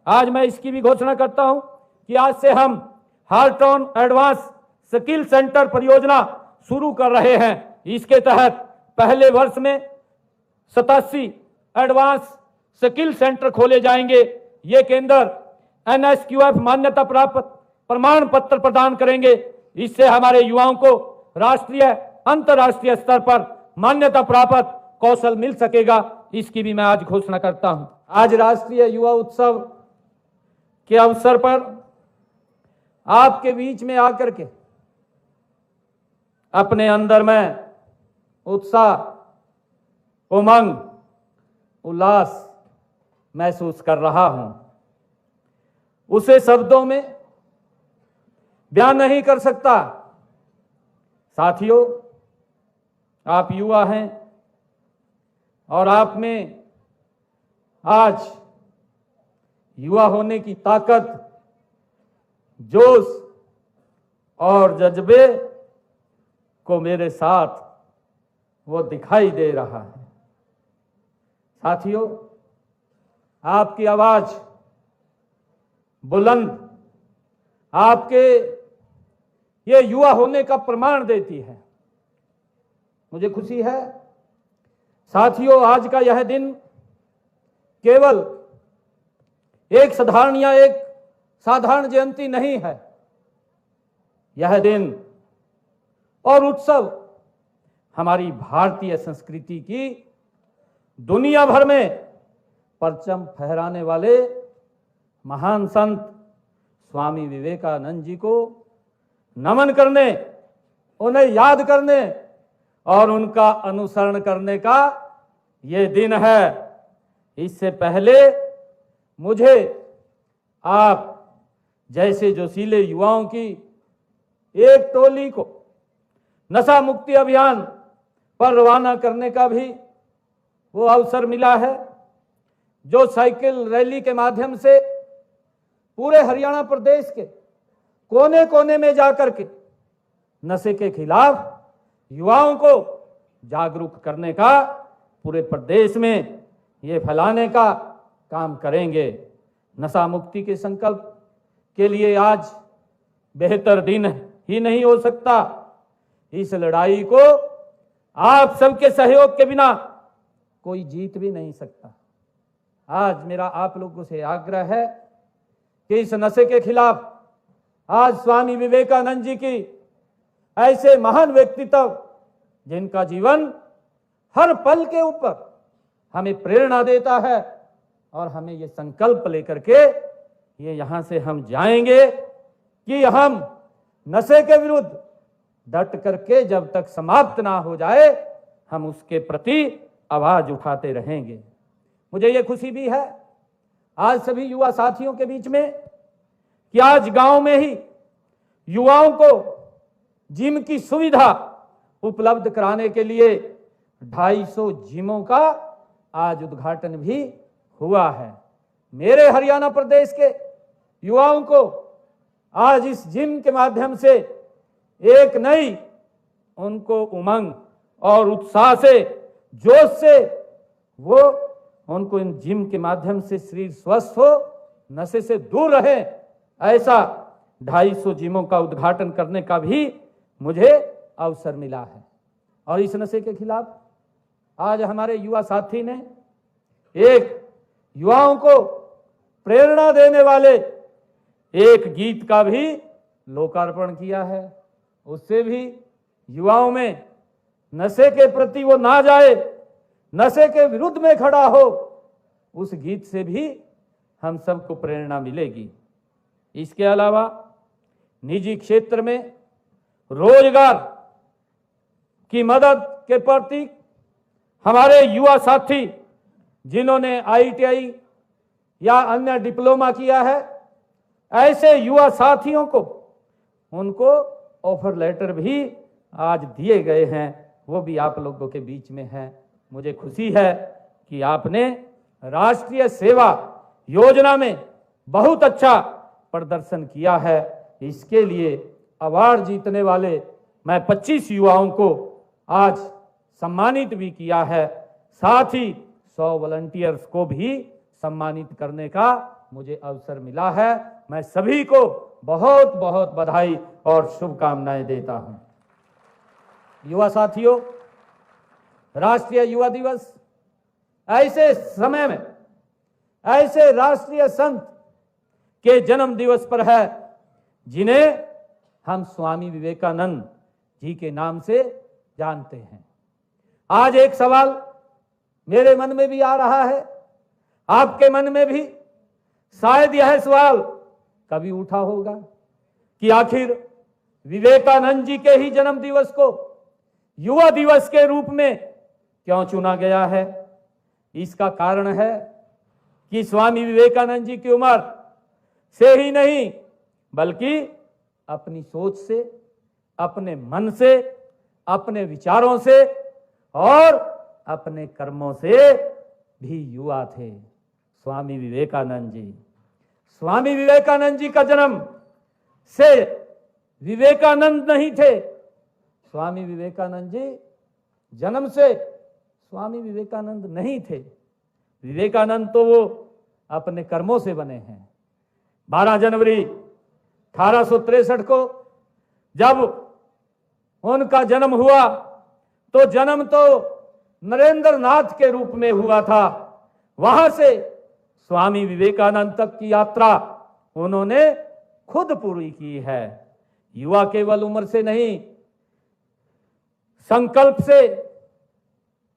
आज मैं इसकी भी घोषणा करता हूं कि आज से हम हार्टॉन एडवांस स्किल सेंटर परियोजना शुरू कर रहे हैं। इसके तहत पहले वर्ष में 87 एडवांस स्किल सेंटर खोले जाएंगे। ये केंद्र NSQF मान्यता प्राप्त प्रमाण पत्र प्रदान करेंगे। इससे हमारे युवाओं को राष्ट्रीय अंतर्राष्ट्रीय स्तर पर मान्यता प्राप्त कौशल मिल सकेगा। इसकी भी मैं आज घोषणा करता हूं। आज राष्ट्रीय युवा उत्सव के अवसर पर आपके बीच में आकर के अपने अंदर में उत्साह, उमंग, उल्लास महसूस कर रहा हूं। उसे शब्दों में बयान नहीं कर सकता। साथियों, आप युवा हैं और आप में आज युवा होने की ताकत, जोश और जज्बे को मेरे साथ वो दिखाई दे रहा है। साथियों, आपकी आवाज बुलंद आपके ये युवा होने का प्रमाण देती है। मुझे खुशी है साथियों, आज का यह दिन केवल एक साधारण जयंती नहीं है। यह दिन और उत्सव हमारी भारतीय संस्कृति की दुनिया भर में परचम फहराने वाले महान संत स्वामी विवेकानंद जी को नमन करने, उन्हें याद करने और उनका अनुसरण करने का ये दिन है। इससे पहले मुझे आप जैसे जोशीले युवाओं की एक टोली को नशा मुक्ति अभियान पर रवाना करने का भी वो अवसर मिला है, जो साइकिल रैली के माध्यम से पूरे हरियाणा प्रदेश के कोने कोने में जाकर के नशे के खिलाफ युवाओं को जागरूक करने का, पूरे प्रदेश में ये फैलाने का काम करेंगे। नशा मुक्ति के संकल्प के लिए आज बेहतर दिन ही नहीं हो सकता। इस लड़ाई को आप सबके सहयोग के बिना कोई जीत भी नहीं सकता। आज मेरा आप लोगों से आग्रह है कि इस नशे के खिलाफ आज स्वामी विवेकानंद जी की ऐसे महान व्यक्तित्व, जिनका जीवन हर पल के ऊपर हमें प्रेरणा देता है, और हमें ये संकल्प लेकर के ये यहां से हम जाएंगे कि हम नशे के विरुद्ध डट करके जब तक समाप्त ना हो जाए, हम उसके प्रति आवाज उठाते रहेंगे। मुझे ये खुशी भी है आज सभी युवा साथियों के बीच में कि आज गांव में ही युवाओं को जिम की सुविधा उपलब्ध कराने के लिए 250 जिमों का आज उद्घाटन भी हुआ है। मेरे हरियाणा प्रदेश के युवाओं को आज इस जिम के माध्यम से एक नई उनको उमंग और उत्साह से, जोश से, वो उनको इन जिम के माध्यम से शरीर स्वस्थ हो, नशे से दूर रहे, ऐसा 250 जिमों का उद्घाटन करने का भी मुझे अवसर मिला है। और इस नशे के खिलाफ आज हमारे युवा साथी ने एक युवाओं को प्रेरणा देने वाले एक गीत का भी लोकार्पण किया है। उससे भी युवाओं में नशे के प्रति वो ना जाए, नशे के विरुद्ध में खड़ा हो, उस गीत से भी हम सबको प्रेरणा मिलेगी। इसके अलावा निजी क्षेत्र में रोजगार की मदद के प्रति हमारे युवा साथी जिन्होंने ITI या अन्य डिप्लोमा किया है, ऐसे युवा साथियों को उनको ऑफर लेटर भी आज दिए गए हैं, वो भी आप लोगों के बीच में है। मुझे खुशी है कि आपने राष्ट्रीय सेवा योजना में बहुत अच्छा प्रदर्शन किया है। इसके लिए अवार्ड जीतने वाले मैं 25 युवाओं को आज सम्मानित भी किया है। साथ ही 100 वॉलंटियर्स को भी सम्मानित करने का मुझे अवसर मिला है। मैं सभी को बहुत बहुत बधाई और शुभकामनाएं देता हूं। युवा साथियों, राष्ट्रीय युवा दिवस ऐसे समय में ऐसे राष्ट्रीय संत के जन्म दिवस पर है जिन्हें हम स्वामी विवेकानंद जी के नाम से जानते हैं। आज एक सवाल मेरे मन में भी आ रहा है, आपके मन में भी शायद यह सवाल कभी उठा होगा कि आखिर विवेकानंद जी के ही जन्म दिवस को युवा दिवस के रूप में क्यों चुना गया है। इसका कारण है कि स्वामी विवेकानंद जी की उम्र से ही नहीं बल्कि अपनी सोच से, अपने मन से, अपने विचारों से और अपने कर्मों से भी युवा थे स्वामी विवेकानंद जी। स्वामी विवेकानंद जी का जन्म से विवेकानंद नहीं थे। स्वामी विवेकानंद जी जन्म से स्वामी विवेकानंद नहीं थे। विवेकानंद तो वो अपने कर्मों से बने हैं। 12 जनवरी 1863 को जब उनका जन्म हुआ तो जन्म तो नरेंद्र नाथ के रूप में हुआ था। वहां से स्वामी विवेकानंद तक की यात्रा उन्होंने खुद पूरी की है। युवा केवल उम्र से नहीं, संकल्प से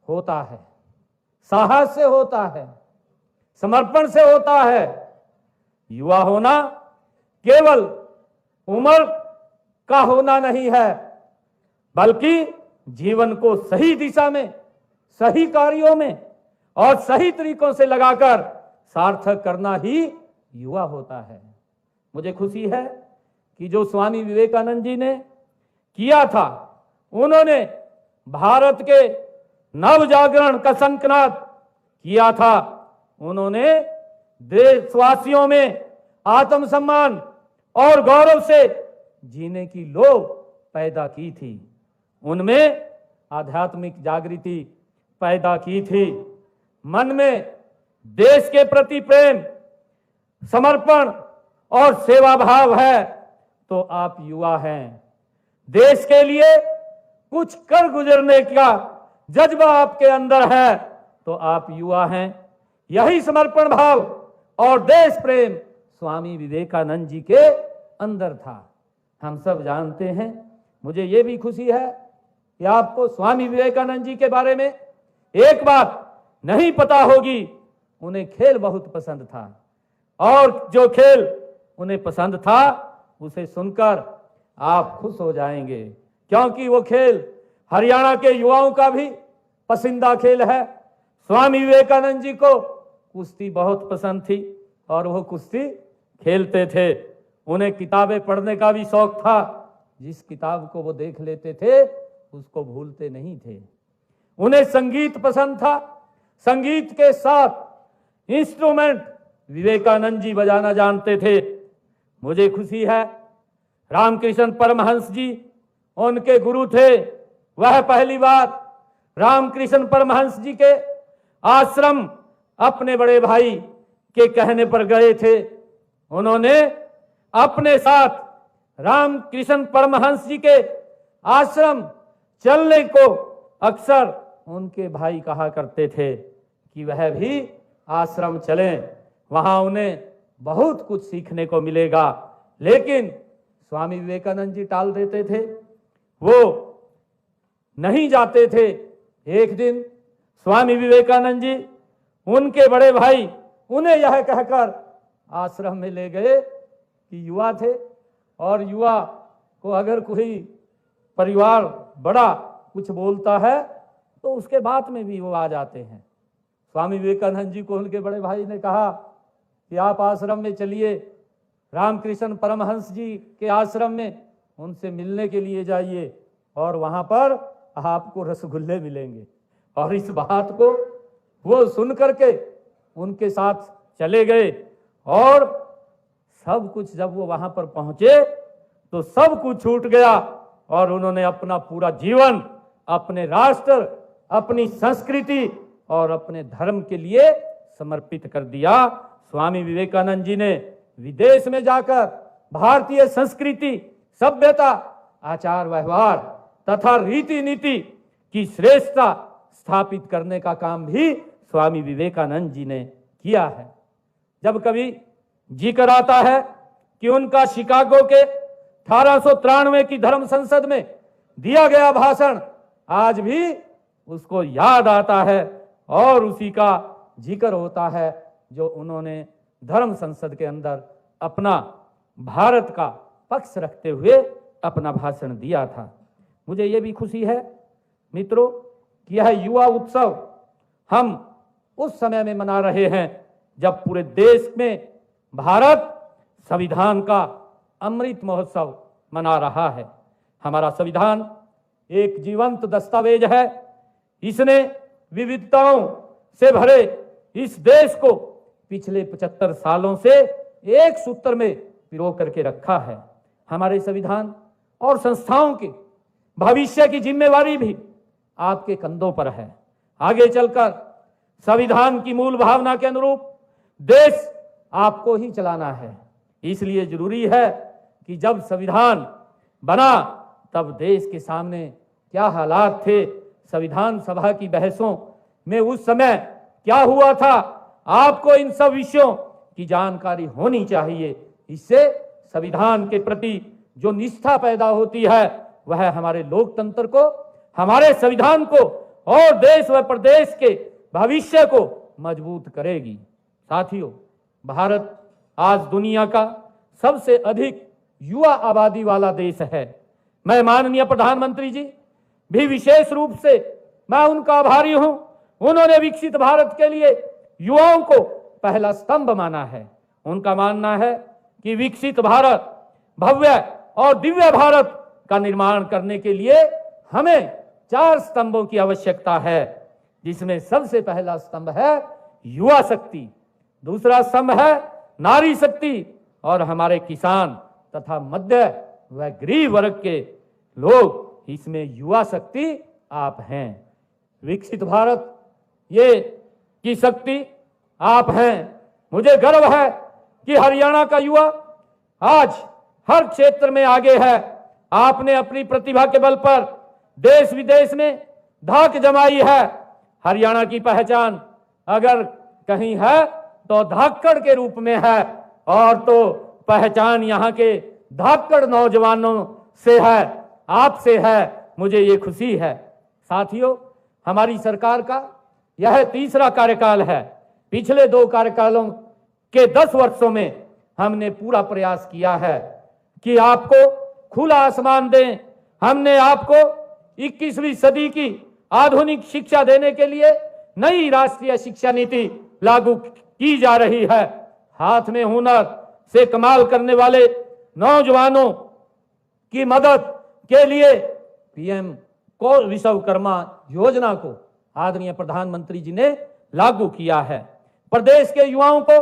होता है, साहस से होता है, समर्पण से होता है। युवा होना केवल उम्र का होना नहीं है बल्कि जीवन को सही दिशा में, सही कार्यों में और सही तरीकों से लगाकर सार्थक करना ही युवा होता है। मुझे खुशी है कि जो स्वामी विवेकानंद जी ने किया था, उन्होंने भारत के नव जागरण का संकल्प किया था। उन्होंने देशवासियों में आत्मसम्मान और गौरव से जीने की लोभ पैदा की थी। उनमें आध्यात्मिक जागृति पैदा की थी। मन में देश के प्रति प्रेम, समर्पण और सेवा भाव है तो आप युवा हैं। देश के लिए कुछ कर गुजरने का जज्बा आपके अंदर है तो आप युवा हैं। यही समर्पण भाव और देश प्रेम स्वामी विवेकानंद जी के अंदर था। हम सब जानते हैं। मुझे ये भी खुशी है कि आपको स्वामी विवेकानंद जी के बारे में एक बात नहीं पता होगी, उन्हें खेल बहुत पसंद था और जो खेल उन्हें पसंद था उसे सुनकर आप खुश हो जाएंगे, क्योंकि वो खेल हरियाणा के युवाओं का भी पसंदीदा खेल है। स्वामी विवेकानंद जी को कुश्ती बहुत पसंद थी और वो कुश्ती खेलते थे। उन्हें किताबें पढ़ने का भी शौक था। जिस किताब को वो देख लेते थे उसको भूलते नहीं थे। उन्हें संगीत पसंद था। संगीत के साथ इंस्ट्रूमेंट विवेकानंद जी बजाना जानते थे। मुझे खुशी है रामकृष्ण परमहंस जी उनके गुरु थे। वह पहली बार रामकृष्ण परमहंस जी के आश्रम अपने बड़े भाई के कहने पर गए थे। उन्होंने अपने साथ रामकृष्ण परमहंस जी के आश्रम चलने को अक्सर उनके भाई कहा करते थे कि वह भी आश्रम चलें, वहां उन्हें बहुत कुछ सीखने को मिलेगा। लेकिन स्वामी विवेकानंद जी टाल देते थे, वो नहीं जाते थे। एक दिन स्वामी विवेकानंद जी उनके बड़े भाई उन्हें यह कहकर आश्रम में ले गए कि युवा थे और युवा को अगर कोई परिवार बड़ा कुछ बोलता है तो उसके बाद में भी वो आ जाते हैं। स्वामी विवेकानंद जी को उनके बड़े भाई ने कहा कि आप आश्रम में चलिए, रामकृष्ण परमहंस जी के आश्रम में उनसे मिलने के लिए जाइए और वहां पर आपको रसगुल्ले मिलेंगे। और इस बात को वो सुन करके उनके साथ चले गए और सब कुछ जब वो वहां पर पहुंचे तो सब कुछ छूट गया और उन्होंने अपना पूरा जीवन अपने राष्ट्र, अपनी संस्कृति और अपने धर्म के लिए समर्पित कर दिया। स्वामी विवेकानंद जी ने विदेश में जाकर भारतीय संस्कृति, सभ्यता, आचार व्यवहार तथा रीति नीति की श्रेष्ठता स्थापित करने का काम भी स्वामी विवेकानंद जी ने किया है। जब कभी जिक्र आता है कि उनका शिकागो के 1893 की धर्म संसद में दिया गया भाषण आज भी उसको याद आता है और उसी का जिक्र होता है जो उन्होंने धर्म संसद के अंदर अपना भारत का पक्ष रखते हुए अपना भाषण दिया था। मुझे यह भी खुशी है मित्रों कि यह युवा उत्सव हम उस समय में मना रहे हैं जब पूरे देश में भारत संविधान का अमृत महोत्सव मना रहा है। हमारा संविधान एक जीवंत दस्तावेज है। इसने विविधताओं से भरे इस देश को पिछले 75 सालों से एक सूत्र में पिरो करके रखा है। हमारे संविधान और संस्थाओं के भविष्य की जिम्मेवारी भी आपके कंधों पर है। आगे चलकर संविधान की मूल भावना के अनुरूप देश आपको ही चलाना है। इसलिए जरूरी है कि जब संविधान बना तब देश के सामने क्या हालात थे, संविधान सभा की बहसों में उस समय क्या हुआ था, आपको इन सब विषयों की जानकारी होनी चाहिए। इससे संविधान के प्रति जो निष्ठा पैदा होती है वह हमारे लोकतंत्र को, हमारे संविधान को और देश व प्रदेश के भविष्य को मजबूत करेगी। साथियों, भारत आज दुनिया का सबसे अधिक युवा आबादी वाला देश है। मैं माननीय प्रधानमंत्री जी भी विशेष रूप से मैं उनका आभारी हूं। उन्होंने विकसित भारत के लिए युवाओं को पहला स्तंभ माना है। उनका मानना है कि विकसित भारत, भव्य और दिव्य भारत का निर्माण करने के लिए हमें 4 स्तंभों की आवश्यकता है, जिसमें सबसे पहला स्तंभ है युवा शक्ति, दूसरा स्तंभ है नारी शक्ति और हमारे किसान तथा मध्य व गरीब वर्ग के लोग, इसमें युवा शक्ति आप हैं। विकसित भारत ये की शक्ति आप हैं। मुझे गर्व है कि हरियाणा का युवा आज हर क्षेत्र में आगे है। आपने अपनी प्रतिभा के बल पर देश विदेश में धाक जमाई है। हरियाणा की पहचान अगर कहीं है तो धाकड़ के रूप में है, और तो पहचान यहाँ के धाकड़ नौजवानों से है, आपसे है। मुझे ये खुशी है। साथियों, हमारी सरकार का यह तीसरा कार्यकाल है। पिछले 2 कार्यकालों के 10 वर्षों में हमने पूरा प्रयास किया है कि आपको खुला आसमान दें। हमने आपको 21वीं सदी की आधुनिक शिक्षा देने के लिए नई राष्ट्रीय शिक्षा नीति लागू की जा रही है। हाथ में हुनर से कमाल करने वाले नौजवानों की मदद के लिए पीएम कौशल विश्वकर्मा योजना को आदरणीय प्रधानमंत्री जी ने लागू किया है। प्रदेश के युवाओं को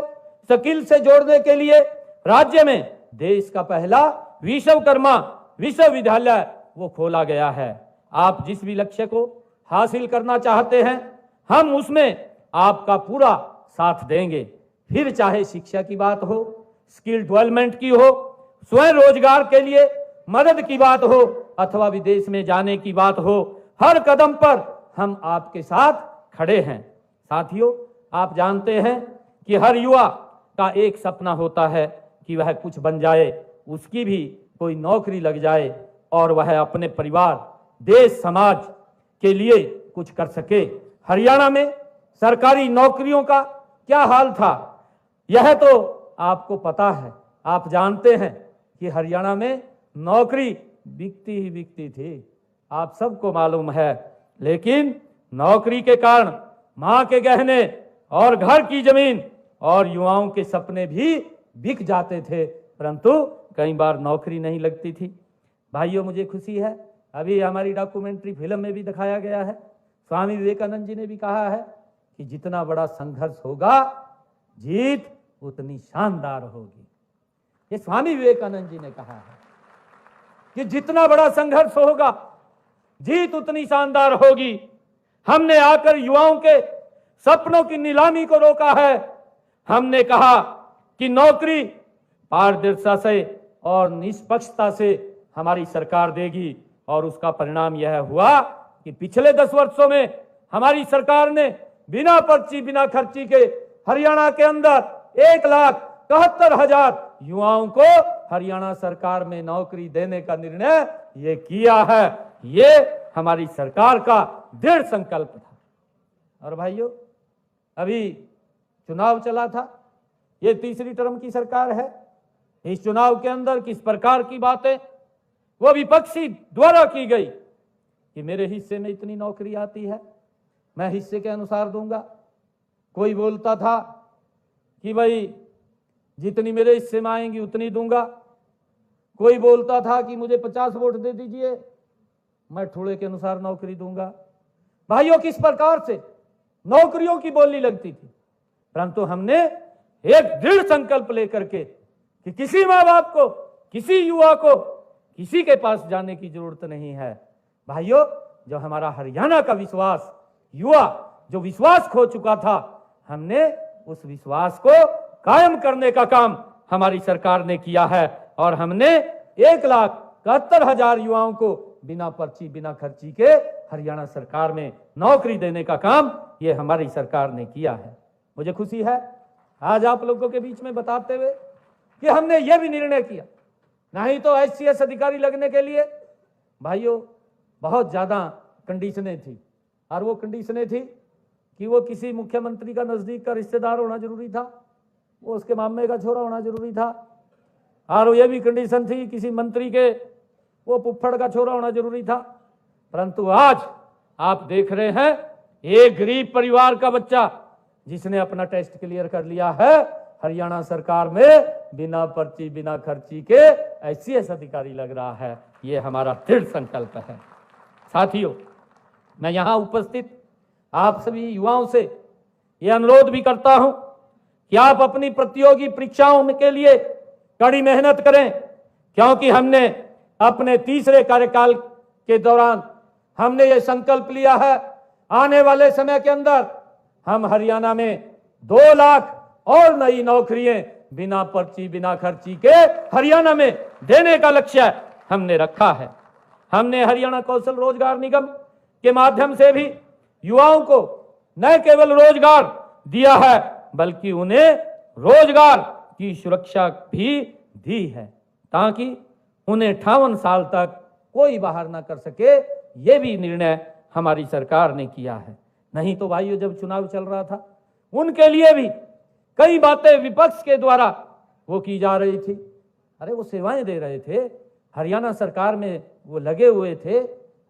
स्किल से जोड़ने के लिए राज्य में देश का पहला विश्वकर्मा विश्वविद्यालय वो खोला गया है। आप जिस भी लक्ष्य को हासिल करना चाहते हैं, हम उसमें आपका पूरा साथ देंगे। फिर चाहे शिक्षा की बात हो, स्किल डेवलपमेंट की हो, स्वयं रोजगार के लिए मदद की बात हो अथवा विदेश में जाने की बात हो, हर कदम पर हम आपके साथ खड़े हैं। साथियों, आप जानते हैं कि हर युवा का एक सपना होता है कि वह कुछ बन जाए, उसकी भी कोई नौकरी लग जाए और वह अपने परिवार, देश, समाज के लिए कुछ कर सके। हरियाणा में सरकारी नौकरियों का क्या हाल था, यह तो आपको पता है। आप जानते हैं कि हरियाणा में नौकरी बिकती ही बिकती थी, आप सबको मालूम है। लेकिन नौकरी के कारण मां के गहने और घर की जमीन और युवाओं के सपने भी बिक जाते थे, परंतु कई बार नौकरी नहीं लगती थी। भाइयों, मुझे खुशी है, अभी हमारी डॉक्यूमेंट्री फिल्म में भी दिखाया गया है। स्वामी विवेकानंद जी ने भी कहा है कि जितना बड़ा संघर्ष होगा, जीत उतनी शानदार होगी। ये स्वामी विवेकानंद जी ने कहा है कि जितना बड़ा संघर्ष होगा, जीत उतनी शानदार होगी। हमने आकर युवाओं के सपनों की नीलामी को रोका है। हमने कहा कि नौकरी पारदर्शिता से और निष्पक्षता से हमारी सरकार देगी, और उसका परिणाम यह हुआ कि पिछले 10 वर्षों में हमारी सरकार ने बिना पर्ची बिना खर्ची के हरियाणा के अंदर 1,71,000 युवाओं को हरियाणा सरकार में नौकरी देने का निर्णय ये किया है। ये हमारी सरकार का दृढ़ संकल्प था। और भाइयों, अभी चुनाव चला था, ये तीसरी टर्म की सरकार है। इस चुनाव के अंदर किस प्रकार की बातें वो विपक्षी द्वारा की गई कि मेरे हिस्से में इतनी नौकरी आती है, मैं हिस्से के अनुसार दूंगा। कोई बोलता था कि भाई जितनी मेरे हिस्से में आएंगी उतनी दूंगा। कोई बोलता था कि मुझे 50 वोट दे दीजिए, मैं ठोड़े के अनुसार नौकरी दूंगा। भाइयों, किस प्रकार से नौकरियों की बोली लगती थी, परंतु हमने एक दृढ़ संकल्प लेकर के कि किसी माँ बाप को, किसी युवा को किसी के पास जाने की जरूरत नहीं है। भाइयों, जो हमारा हरियाणा का विश्वास, युवा जो विश्वास खो चुका था, हमने उस विश्वास को कायम करने का काम हमारी सरकार ने किया है। और हमने 1,71,000 युवाओं को बिना पर्ची बिना खर्ची के हरियाणा सरकार में नौकरी देने का काम ये हमारी सरकार ने किया है। मुझे खुशी है आज आप लोगों के बीच में बताते हुए कि हमने ये भी निर्णय किया, नहीं तो HCS अधिकारी लगने के लिए भाइयों बहुत ज्यादा कंडीशनें थी, और वो कंडीशनें थी कि वो किसी मुख्यमंत्री का नजदीक का रिश्तेदार होना जरूरी था, वो उसके मामे का छोरा होना जरूरी था, और ये भी कंडीशन थी किसी मंत्री के वो फुफ्फड़ का छोरा होना जरूरी था। परंतु आज आप देख रहे हैं एक गरीब परिवार का बच्चा जिसने अपना टेस्ट क्लियर कर लिया है, हरियाणा सरकार में बिना पर्ची बिना खर्ची के HCS अधिकारी लग रहा है। ये हमारा दृढ़ संकल्प है। साथियों, मैं यहां उपस्थित आप सभी युवाओं से यह अनुरोध भी करता हूं कि आप अपनी प्रतियोगी परीक्षाओं के लिए कड़ी मेहनत करें, क्योंकि हमने अपने तीसरे कार्यकाल के दौरान हमने ये संकल्प लिया है, आने वाले समय के अंदर हम हरियाणा में 2 लाख और नई नौकरियां बिना पर्ची बिना खर्ची के हरियाणा में देने का लक्ष्य हमने रखा है। हमने हरियाणा कौशल रोजगार निगम के माध्यम से भी युवाओं को न केवल रोजगार दिया है, बल्कि उन्हें रोजगार की सुरक्षा भी दी है, ताकि उन्हें 58 साल तक कोई बाहर ना कर सके। ये भी निर्णय हमारी सरकार ने किया है। नहीं तो भाइयों, जब चुनाव चल रहा था उनके लिए भी कई बातें विपक्ष के द्वारा वो की जा रही थी। अरे वो सेवाएं दे रहे थे, हरियाणा सरकार में वो लगे हुए थे,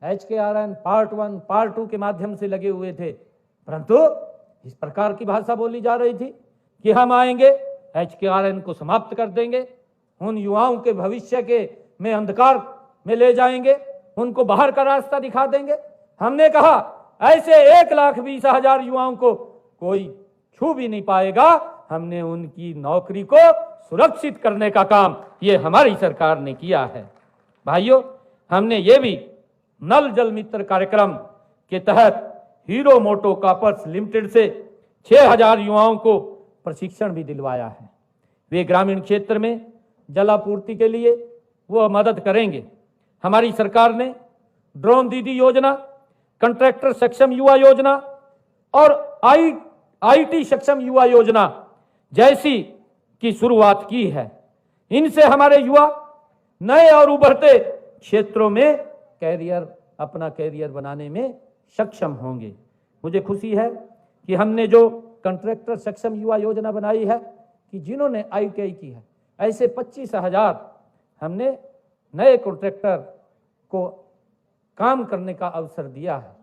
HKRN पार्ट 1 पार्ट 2 के माध्यम से लगे हुए थे, परंतु इस प्रकार की भाषा बोली जा रही थी कि हम आएंगे HKRN को समाप्त कर देंगे, उन युवाओं के भविष्य के में अंधकार में ले जाएंगे, उनको बाहर का रास्ता दिखा देंगे। हमने कहा ऐसे 1,20,000 युवाओं को कोई छू भी नहीं पाएगा। हमने उनकी नौकरी को सुरक्षित करने का काम ये हमारी सरकार ने किया है। भाइयों, हमने ये भी नल जल मित्र कार्यक्रम के तहत हीरो मोटो कॉपर्स लिमिटेड से 6,000 युवाओं को प्रशिक्षण भी दिलवाया है। वे ग्रामीण क्षेत्र में जलापूर्ति के लिए वो मदद करेंगे। हमारी सरकार ने ड्रोन दीदी योजना, कंट्रैक्टर सक्षम युवा योजना और IT सक्षम युवा योजना जैसी की शुरुआत की है। इनसे हमारे युवा नए और उभरते क्षेत्रों में अपना कैरियर बनाने में सक्षम होंगे। मुझे खुशी है कि हमने जो कंट्रैक्टर सक्षम युवा योजना बनाई है कि जिन्होंने ITI की है, ऐसे 25,000 हमने नए कॉन्ट्रैक्टर को काम करने का अवसर दिया है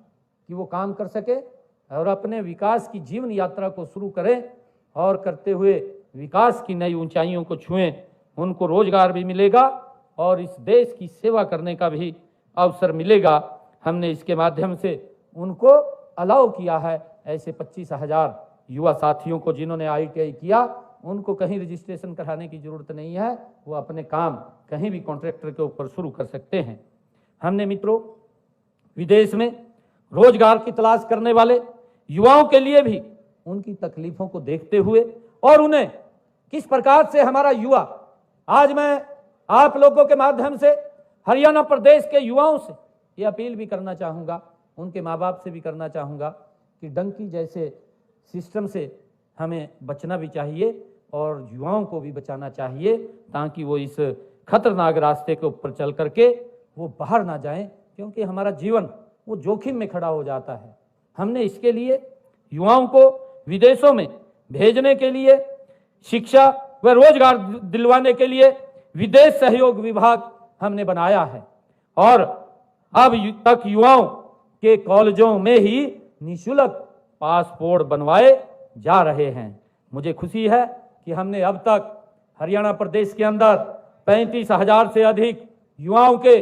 कि वो काम कर सके और अपने विकास की जीवन यात्रा को शुरू करें, और करते हुए विकास की नई ऊंचाइयों को छुएं। उनको रोजगार भी मिलेगा और इस देश की सेवा करने का भी अवसर मिलेगा। हमने इसके माध्यम से उनको अलाउ किया है। ऐसे 25,000 युवा साथियों को जिन्होंने ITI किया, उनको कहीं रजिस्ट्रेशन कराने की जरूरत नहीं है, वो अपने काम कहीं भी कॉन्ट्रैक्टर के ऊपर शुरू कर सकते हैं। हमने मित्रों विदेश में रोजगार की तलाश करने वाले युवाओं के लिए भी उनकी तकलीफों को देखते हुए और उन्हें किस प्रकार से हमारा युवा, आज मैं आप लोगों के माध्यम से हरियाणा प्रदेश के युवाओं से ये अपील भी करना चाहूँगा, उनके माँ बाप से भी करना चाहूँगा कि डंकी जैसे सिस्टम से हमें बचना भी चाहिए और युवाओं को भी बचाना चाहिए, ताकि वो इस खतरनाक रास्ते के ऊपर चल करके वो बाहर ना जाएं, क्योंकि हमारा जीवन वो जोखिम में खड़ा हो जाता है। हमने इसके लिए युवाओं को विदेशों में भेजने के लिए, शिक्षा व रोजगार दिलवाने के लिए विदेश सहयोग विभाग हमने बनाया है और अब तक युवाओं के कॉलेजों में ही निःशुल्क पासपोर्ट बनवाए जा रहे हैं। मुझे खुशी है कि हमने अब तक हरियाणा प्रदेश के अंदर 35,000 से अधिक युवाओं के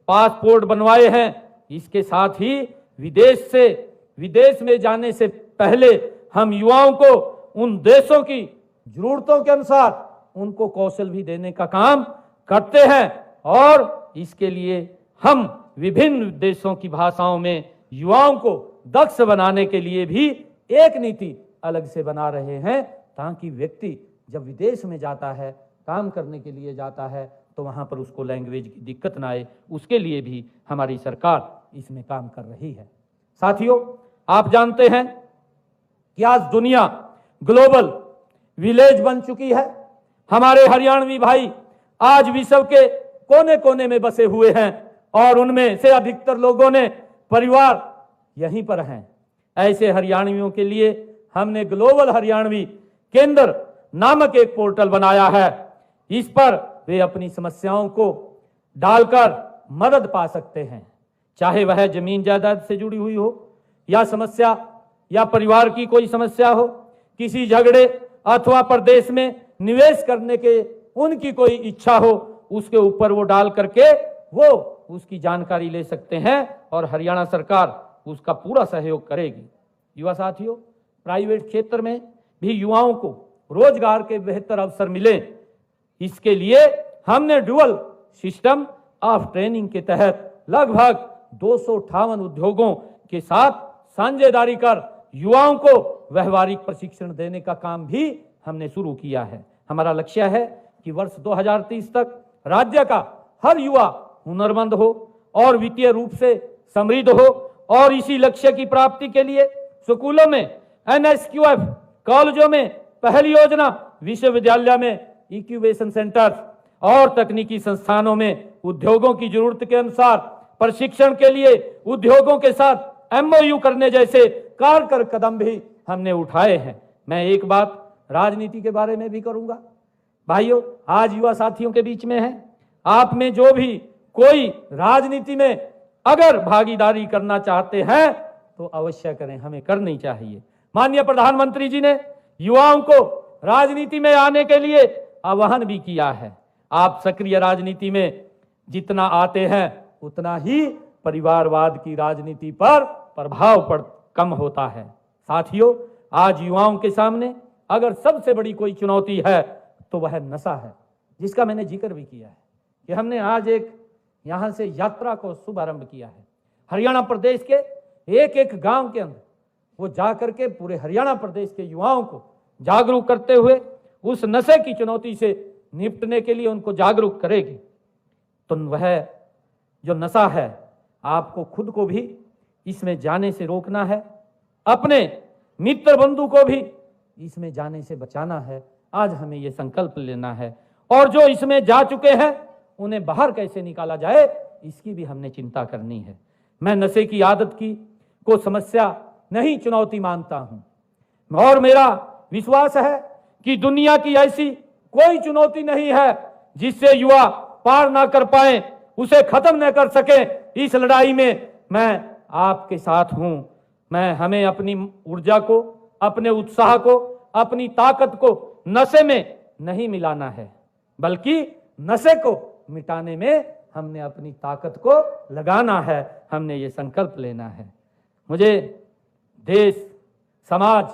पासपोर्ट बनवाए हैं। इसके साथ ही विदेश में जाने से पहले हम युवाओं को उन देशों की जरूरतों के अनुसार उनको कौशल भी देने का काम करते हैं और इसके लिए हम विभिन्न देशों की भाषाओं में युवाओं को दक्ष बनाने के लिए भी एक नीति अलग से बना रहे हैं, ताकि व्यक्ति जब विदेश में जाता है, काम करने के लिए जाता है, तो वहां पर उसको लैंग्वेज की दिक्कत ना आए। उसके लिए भी हमारी सरकार इसमें काम कर रही है। साथियों, आप जानते हैं कि आज दुनिया ग्लोबल विलेज बन चुकी है। हमारे हरियाणवी भाई आज विश्व के कोने कोने में बसे हुए हैं और उनमें से अधिकतर लोगों ने परिवार यहीं पर हैं। ऐसे हरियाणवियों के लिए हमने ग्लोबल हरियाणवी केंद्र नामक एक पोर्टल बनाया है। इस पर वे अपनी समस्याओं को डालकर मदद पा सकते हैं, चाहे वह जमीन जायदाद से जुड़ी हुई हो या समस्या या परिवार की कोई समस्या हो, किसी झगड़े अथवा प्रदेश में निवेश करने के उनकी कोई इच्छा हो, उसके ऊपर वो डाल करके वो उसकी जानकारी ले सकते हैं और हरियाणा सरकार उसका पूरा सहयोग करेगी। युवा साथियों, प्राइवेट क्षेत्र में भी युवाओं को रोजगार के बेहतर अवसर मिले, इसके लिए हमने डुअल सिस्टम ऑफ ट्रेनिंग के तहत लगभग 258 उद्योगों के साथ साझेदारी कर युवाओं को व्यवहारिक प्रशिक्षण देने का काम भी हमने शुरू किया है। हमारा लक्ष्य है कि वर्ष 2030 तक राज्य का हर युवा हुनरमंद हो और वित्तीय रूप से समृद्ध हो और इसी लक्ष्य की प्राप्ति के लिए स्कूलों में NSQF, कॉलेजों में पहली योजना, विश्वविद्यालय में इंक्यूबेशन सेंटर और तकनीकी संस्थानों में उद्योगों की जरूरत के अनुसार प्रशिक्षण के लिए उद्योगों के साथ MOU करने जैसे कारगर कदम भी हमने उठाए हैं। मैं एक बात राजनीति के बारे में भी करूंगा। भाइयों, आज युवा साथियों के बीच में है, आप में जो भी कोई राजनीति में अगर भागीदारी करना चाहते हैं तो अवश्य करें, हमें करनी चाहिए। माननीय प्रधानमंत्री जी ने युवाओं को राजनीति में आने के लिए आह्वान भी किया है। आप सक्रिय राजनीति में जितना आते हैं उतना ही परिवारवाद की राजनीति पर प्रभाव कम होता है। साथियों, आज युवाओं के सामने अगर सबसे बड़ी कोई चुनौती है तो वह नशा है, जिसका मैंने जिक्र भी किया है कि हमने आज एक यहां से यात्रा को शुभारंभ किया है। हरियाणा प्रदेश के एक एक गांव के अंदर वो जाकर के पूरे हरियाणा प्रदेश के युवाओं को जागरूक करते हुए उस नशे की चुनौती से निपटने के लिए उनको जागरूक करेगी। तो वह जो नशा है, आपको खुद को भी इसमें जाने से रोकना है, अपने मित्र बंधु को भी इसमें जाने से बचाना है। आज हमें ये संकल्प लेना है और जो इसमें जा चुके हैं उन्हें बाहर कैसे निकाला जाए, इसकी भी हमने चिंता करनी है। मैं नशे की आदत को समस्या नहीं, चुनौती मानता हूं और मेरा विश्वास है कि दुनिया की ऐसी कोई चुनौती नहीं है जिससे युवा पार ना कर पाए, उसे खत्म न कर सके। इस लड़ाई में मैं आपके साथ हूं। हमें अपनी ऊर्जा को, अपने उत्साह को, अपनी ताकत को नशे में नहीं मिलाना है, बल्कि नशे को मिटाने में हमने अपनी ताकत को लगाना है। हमने ये संकल्प लेना है। मुझे देश, समाज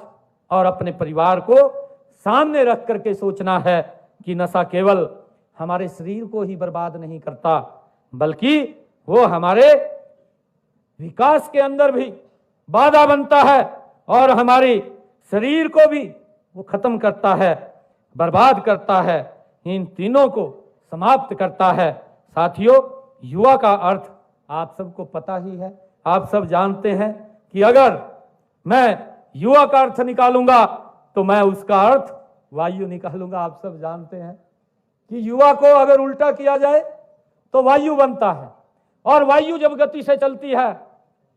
और अपने परिवार को सामने रख करके सोचना है कि नशा केवल हमारे शरीर को ही बर्बाद नहीं करता, बल्कि वो हमारे विकास के अंदर भी बाधा बनता है और हमारी शरीर को भी वो खत्म करता है, बर्बाद करता है, इन तीनों को समाप्त करता है। साथियों, युवा का अर्थ आप सबको पता ही है, आप सब जानते हैं कि अगर मैं युवा का अर्थ निकालूंगा तो मैं उसका अर्थ वायु निकालूंगा। आप सब जानते हैं कि युवा को अगर उल्टा किया जाए तो वायु बनता है, और वायु जब गति से चलती है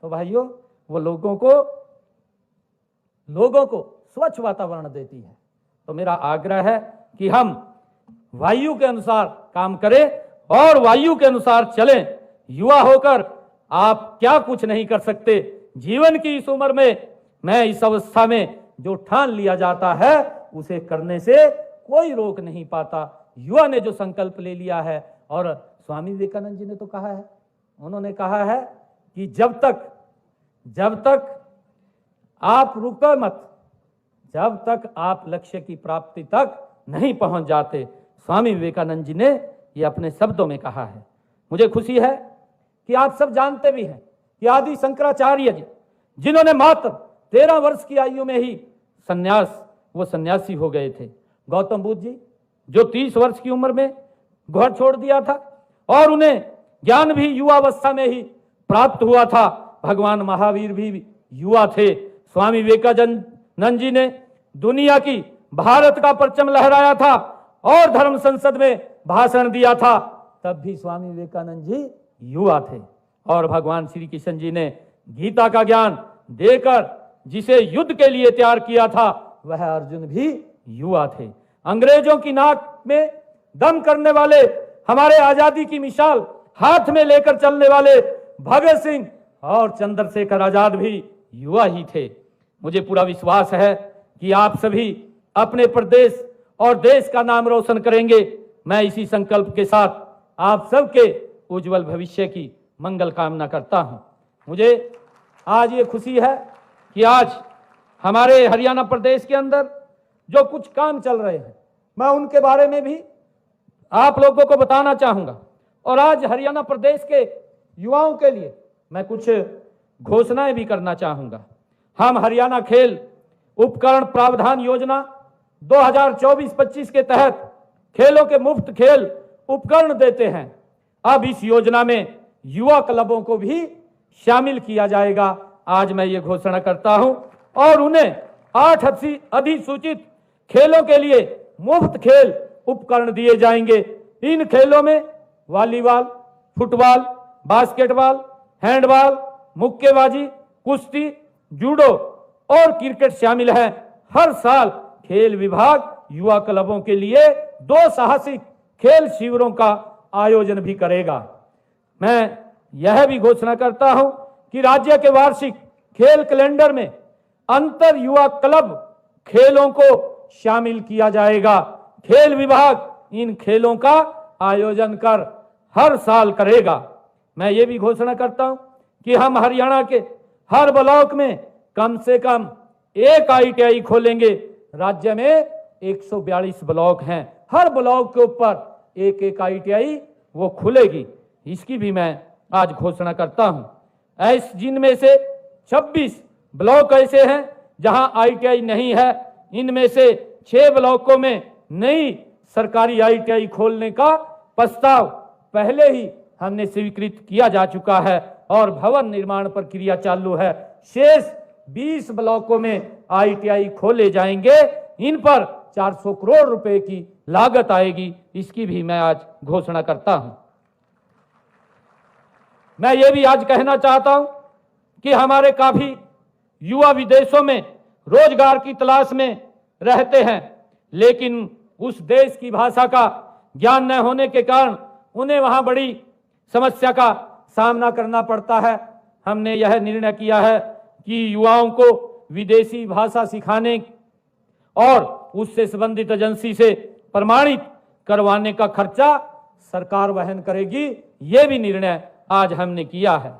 तो भाइयों वो लोगों को स्वच्छ वातावरण देती है। तो मेरा आग्रह है कि हम वायु के अनुसार काम करें और वायु के अनुसार चलें। युवा होकर आप क्या कुछ नहीं कर सकते। जीवन की इस उम्र में, मैं इस अवस्था में जो ठान लिया जाता है उसे करने से कोई रोक नहीं पाता। युवा ने जो संकल्प ले लिया है, और स्वामी विवेकानंद जी ने तो कहा है, उन्होंने कहा है कि जब तक आप रुको मत, जब तक आप लक्ष्य की प्राप्ति तक नहीं पहुंच जाते। स्वामी विवेकानंद जी ने यह अपने शब्दों में कहा है। मुझे खुशी है कि आप सब जानते भी हैं कि आदि शंकराचार्य जी, जिन्होंने मात्र 13 वर्ष की आयु में ही वो सन्यासी हो गए थे। गौतम बुद्ध जी, जो 30 वर्ष की उम्र में घर छोड़ दिया था, और उन्हें ज्ञान भी युवावस्था में ही प्राप्त हुआ था। भगवान महावीर भी युवा थे। स्वामी विवेकानंद जी ने दुनिया की, भारत का परचम लहराया था और धर्म संसद में भाषण दिया था, तब भी स्वामी विवेकानंद जी युवा थे। और भगवान श्री कृष्ण जी ने गीता का ज्ञान देकर जिसे युद्ध के लिए तैयार किया था, वह अर्जुन भी युवा थे। अंग्रेजों की नाक में दम करने वाले, हमारे आजादी की मिसाल हाथ में लेकर चलने वाले भगत सिंह और चंद्रशेखर आजाद भी युवा ही थे। मुझे पूरा विश्वास है कि आप सभी अपने प्रदेश और देश का नाम रोशन करेंगे। मैं इसी संकल्प के साथ आप सबके उज्जवल भविष्य की मंगल कामना करता हूं। मुझे आज ये खुशी है कि आज हमारे हरियाणा प्रदेश के अंदर जो कुछ काम चल रहे हैं, मैं उनके बारे में भी आप लोगों को बताना चाहूंगा। और आज हरियाणा प्रदेश के युवाओं के लिए मैं कुछ घोषणाएं भी करना चाहूंगा। हम हरियाणा खेल उपकरण प्रावधान योजना 2024-25 के तहत खेलों के मुफ्त खेल उपकरण देते हैं। अब इस योजना में युवा क्लबों को भी शामिल किया जाएगा। आज मैं ये घोषणा करता हूं, और उन्हें 8 अधिसूचित खेलों के लिए मुफ्त खेल उपकरण दिए जाएंगे। इन खेलों में वॉलीबॉल, फुटबॉल, बास्केटबॉल, हैंडबॉल, मुक्केबाजी, कुश्ती, जूडो और क्रिकेट शामिल है। हर साल खेल विभाग युवा क्लबों के लिए 2 साहसिक खेल शिविरों का आयोजन भी करेगा। मैं यह भी घोषणा करता हूं कि राज्य के वार्षिक खेल कैलेंडर में अंतर युवा क्लब खेलों को शामिल किया जाएगा। खेल विभाग इन खेलों का आयोजन कर हर साल करेगा। मैं ये भी घोषणा करता हूं कि हम हरियाणा के हर ब्लॉक में कम से कम एक ITI खोलेंगे। राज्य में 142 ब्लॉक हैं, हर ब्लॉक के ऊपर एक ITI वो खुलेगी। इसकी भी मैं आज घोषणा करता हूं। जिनमें से 26 ब्लॉक ऐसे हैं जहां ITI नहीं है। इनमें से 6 ब्लॉकों में नई सरकारी ITI खोलने का प्रस्ताव पहले ही हमने स्वीकृत किया जा चुका है और भवन निर्माण प्रक्रिया चालू है। शेष 20 ब्लॉकों में ITI खोले जाएंगे। इन पर 400 करोड़ रुपए की लागत आएगी। इसकी भी मैं आज घोषणा करता हूं। मैं ये भी आज कहना चाहता हूं कि हमारे काफी युवा विदेशों में रोजगार की तलाश में रहते हैं, लेकिन उस देश की भाषा का ज्ञान न होने के कारण उन्हें वहां बड़ी समस्या का सामना करना पड़ता है। हमने यह निर्णय किया है कि युवाओं को विदेशी भाषा सिखाने और उससे संबंधित एजेंसी से प्रमाणित करवाने का खर्चा सरकार वहन करेगी। यह भी निर्णय आज हमने किया है।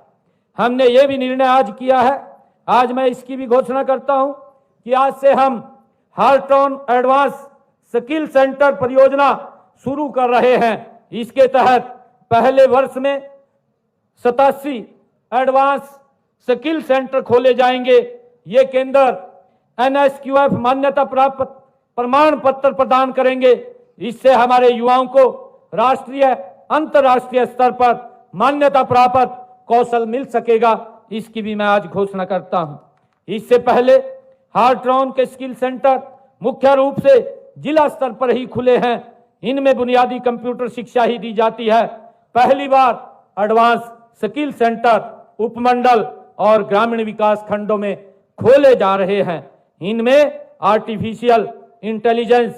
हमने ये भी निर्णय आज किया है। आज मैं इसकी भी घोषणा करता हूं कि आज से हम हार्टन एडवांस स्किल सेंटर परियोजना शुरू कर रहे हैं। इसके तहत पहले वर्ष में 87 एडवांस स्किल सेंटर खोले जाएंगे। ये केंद्र NSQF मान्यता प्राप्त प्रमाण पत्र प्रदान करेंगे। इससे हमारे युवाओं को राष्ट्रीय अंतर्राष्ट्रीय स्तर पर मान्यता प्राप्त कौशल मिल सकेगा, इसकी भी मैं आज घोषणा करता हूं। इससे पहले हार्ट्रॉन के स्किल सेंटर मुख्य रूप से जिला स्तर पर ही खुले हैं। इनमें बुनियादी कंप्यूटर शिक्षा ही दी जाती है। पहली बार एडवांस स्किल सेंटर उपमंडल और ग्रामीण विकास खंडों में खोले जा रहे हैं। इनमें आर्टिफिशियल इंटेलिजेंस,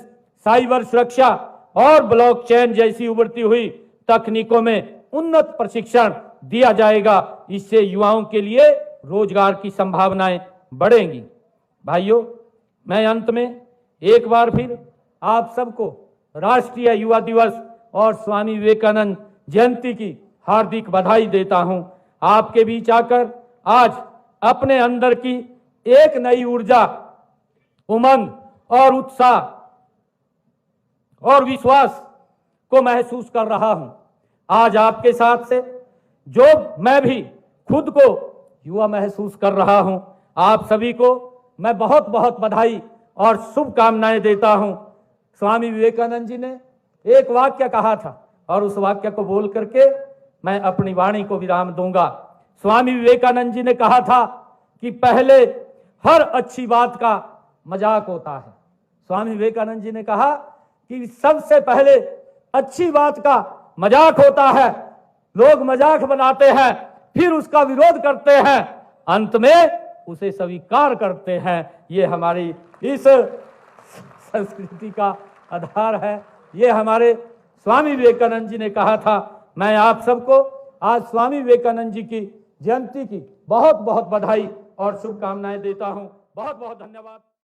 साइबर सुरक्षा और ब्लॉकचेन जैसी उभरती हुई तकनीकों में उन्नत प्रशिक्षण दिया जाएगा। इससे युवाओं के लिए रोजगार की संभावनाएं बढ़ेंगी। भाइयों, मैं अंत में एक बार फिर आप सबको राष्ट्रीय युवा दिवस और स्वामी विवेकानंद जयंती की हार्दिक बधाई देता हूं। आपके बीच आकर आज अपने अंदर की एक नई ऊर्जा, उमंग और उत्साह और विश्वास को महसूस कर रहा हूं। आज आपके साथ से जो मैं भी खुद को युवा महसूस कर रहा हूं। आप सभी को मैं बहुत बहुत बधाई और शुभकामनाएं देता हूं। स्वामी विवेकानंद जी ने एक वाक्य कहा था और उस वाक्य को बोल करके मैं अपनी वाणी को विराम दूंगा। स्वामी विवेकानंद जी ने कहा था कि पहले हर अच्छी बात का मजाक होता है। स्वामी विवेकानंद जी ने कहा कि सबसे पहले अच्छी बात का मजाक होता है, लोग मजाक बनाते हैं, फिर उसका विरोध करते हैं, अंत में उसे स्वीकार करते हैं। ये हमारी इस संस्कृति का आधार है। ये हमारे स्वामी विवेकानंद जी ने कहा था। मैं आप सबको आज स्वामी विवेकानंद जी की जयंती की बहुत बहुत बधाई और शुभकामनाएं देता हूं। बहुत बहुत धन्यवाद।